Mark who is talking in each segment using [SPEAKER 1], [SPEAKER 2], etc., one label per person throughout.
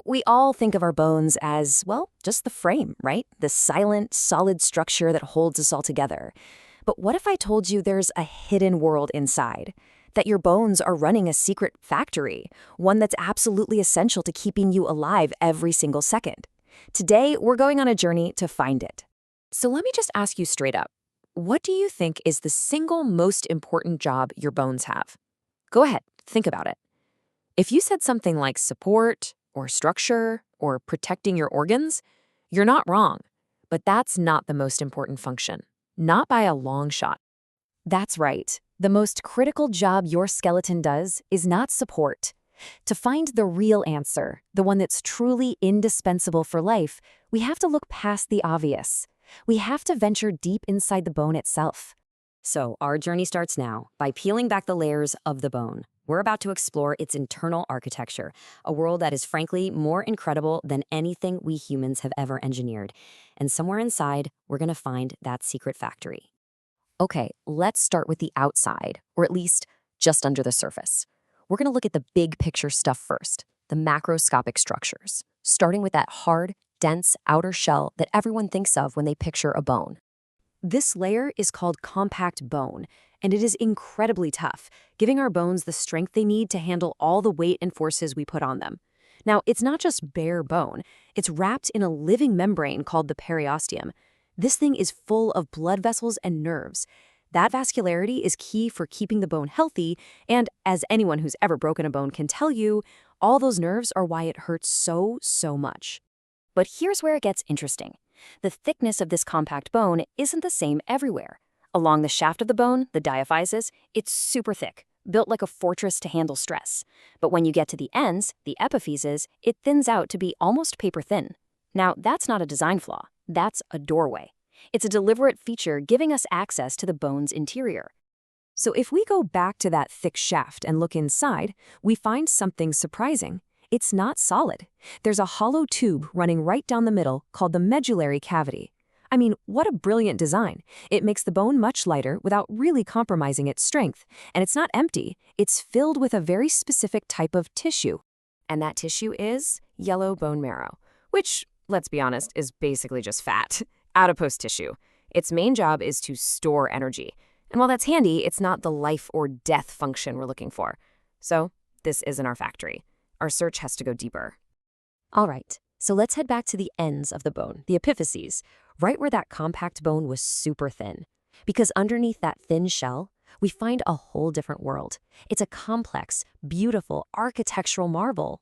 [SPEAKER 1] We all think of our bones as, well, just the frame, right? The silent, solid structure that holds us all together. But what if I told you there's a hidden world inside? That your bones are running a secret factory, one that's absolutely essential to keeping you alive every single second. Today, we're going on a journey to find it. So let me just ask you straight up. What do you think is the single most important job your bones have? Go ahead, think about it. If you said something like support, or structure, or protecting your organs, you're not wrong. But that's not the most important function. Not by a long shot. That's right. The most critical job your skeleton does is not support. To find the real answer, the one that's truly indispensable for life, we have to look past the obvious. We have to venture deep inside the bone itself. So our journey starts now by peeling back the layers of the bone. We're about to explore its internal architecture, a world that is frankly more incredible than anything we humans have ever engineered. And somewhere inside, we're going to find that secret factory. Okay, let's start with the outside, or at least just under the surface. We're going to look at the big picture stuff first, the macroscopic structures, starting with that hard, dense outer shell that everyone thinks of when they picture a bone. This layer is called compact bone, and it is incredibly tough, giving our bones the strength they need to handle all the weight and forces we put on them. Now, it's not just bare bone. It's wrapped in a living membrane called the periosteum. This thing is full of blood vessels and nerves. That vascularity is key for keeping the bone healthy, and as anyone who's ever broken a bone can tell you, all those nerves are why it hurts so much. But here's where it gets interesting. The thickness of this compact bone isn't the same everywhere. Along the shaft of the bone, the diaphysis, it's super thick, built like a fortress to handle stress. But when you get to the ends, the epiphyses, it thins out to be almost paper thin. Now, that's not a design flaw. That's a doorway. It's a deliberate feature giving us access to the bone's interior. So if we go back to that thick shaft and look inside, we find something surprising. It's not solid. There's a hollow tube running right down the middle called the medullary cavity. I mean, what a brilliant design. It makes the bone much lighter without really compromising its strength. And it's not empty. It's filled with a very specific type of tissue. And that tissue is yellow bone marrow, which, let's be honest, is basically just fat, adipose tissue. Its main job is to store energy. And while that's handy, it's not the life or death function we're looking for. So this isn't our factory. Our search has to go deeper. All right, so let's head back to the ends of the bone, the epiphyses, right where that compact bone was super thin. Because underneath that thin shell, we find a whole different world. It's a complex, beautiful, architectural marvel.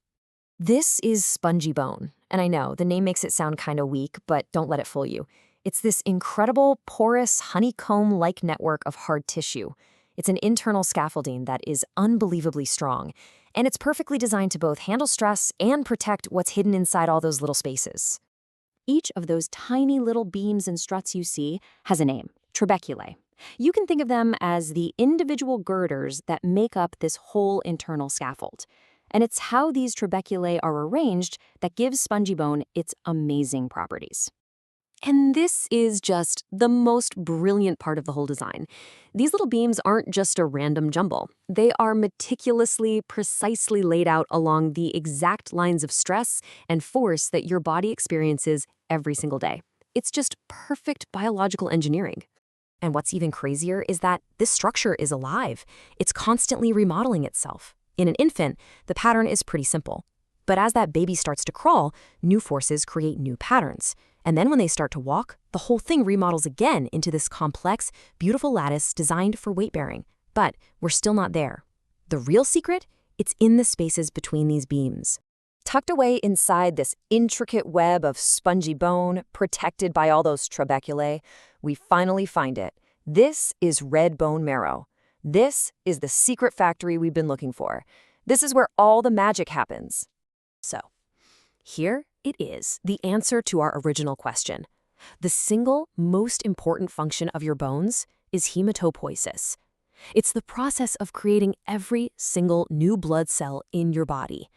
[SPEAKER 1] This is spongy bone, and I know the name makes it sound kind of weak, but don't let it fool you. It's this incredible, porous, honeycomb-like network of hard tissue. It's an internal scaffolding that is unbelievably strong, and it's perfectly designed to both handle stress and protect what's hidden inside all those little spaces. Each of those tiny little beams and struts you see has a name, trabeculae. You can think of them as the individual girders that make up this whole internal scaffold. And it's how these trabeculae are arranged that gives spongy bone its amazing properties. And this is just the most brilliant part of the whole design. These little beams aren't just a random jumble. They are meticulously, precisely laid out along the exact lines of stress and force that your body experiences every single day. It's just perfect biological engineering. And what's even crazier is that this structure is alive. It's constantly remodeling itself. In an infant, the pattern is pretty simple. But as that baby starts to crawl, new forces create new patterns. And then when they start to walk, the whole thing remodels again into this complex, beautiful lattice designed for weight bearing. But we're still not there. The real secret? It's in the spaces between these beams. Tucked away inside this intricate web of spongy bone, protected by all those trabeculae, we finally find it. This is red bone marrow. This is the secret factory we've been looking for. This is where all the magic happens. So, here it is, the answer to our original question. The single most important function of your bones is hematopoiesis. It's the process of creating every single new blood cell in your body.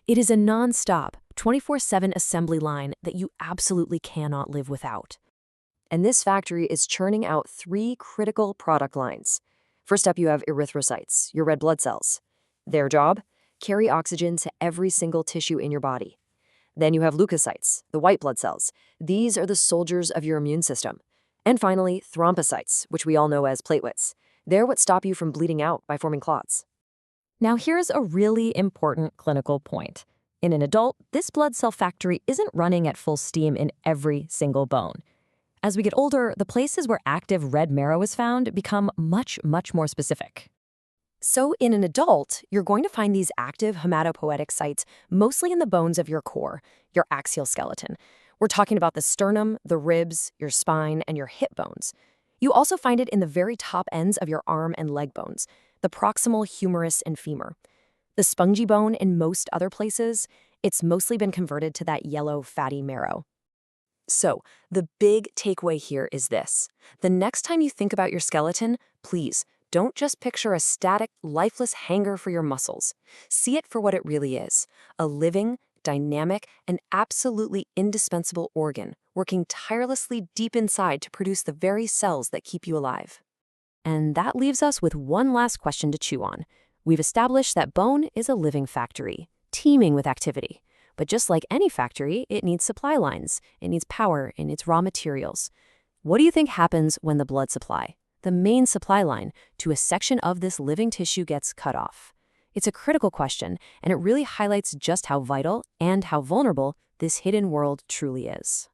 [SPEAKER 1] It is a non-stop, 24/7 assembly line that you absolutely cannot live without. And this factory is churning out 3 critical product lines. First up, you have erythrocytes, your red blood cells. Their job? carry oxygen to every single tissue in your body. Then you have leukocytes, the white blood cells. These are the soldiers of your immune system. And finally, thrombocytes, which we all know as platelets. They're what stop you from bleeding out by forming clots.
[SPEAKER 2] Now here's a really important clinical point. In an adult, this blood cell factory isn't running at full steam in every single bone. As we get older, the places where active red marrow is found become much more specific.
[SPEAKER 1] So in an adult, you're going to find these active hematopoietic sites mostly in the bones of your core, your axial skeleton. We're talking about the sternum, the ribs, your spine, and your hip bones. You also find it in the very top ends of your arm and leg bones, the proximal humerus and femur. The spongy bone in most other places, it's mostly been converted to that yellow fatty marrow. So, the big takeaway here is this. The next time you think about your skeleton, please don't just picture a static, lifeless hanger for your muscles. See it for what it really is, a living, dynamic, and absolutely indispensable organ, working tirelessly deep inside to produce the very cells that keep you alive. And that leaves us with one last question to chew on. We've established that bone is a living factory, teeming with activity. But just like any factory, it needs supply lines, it needs power, it needs raw materials. What do you think happens when the blood supply, the main supply line, to a section of this living tissue gets cut off? It's a critical question, and it really highlights just how vital and how vulnerable this hidden world truly is.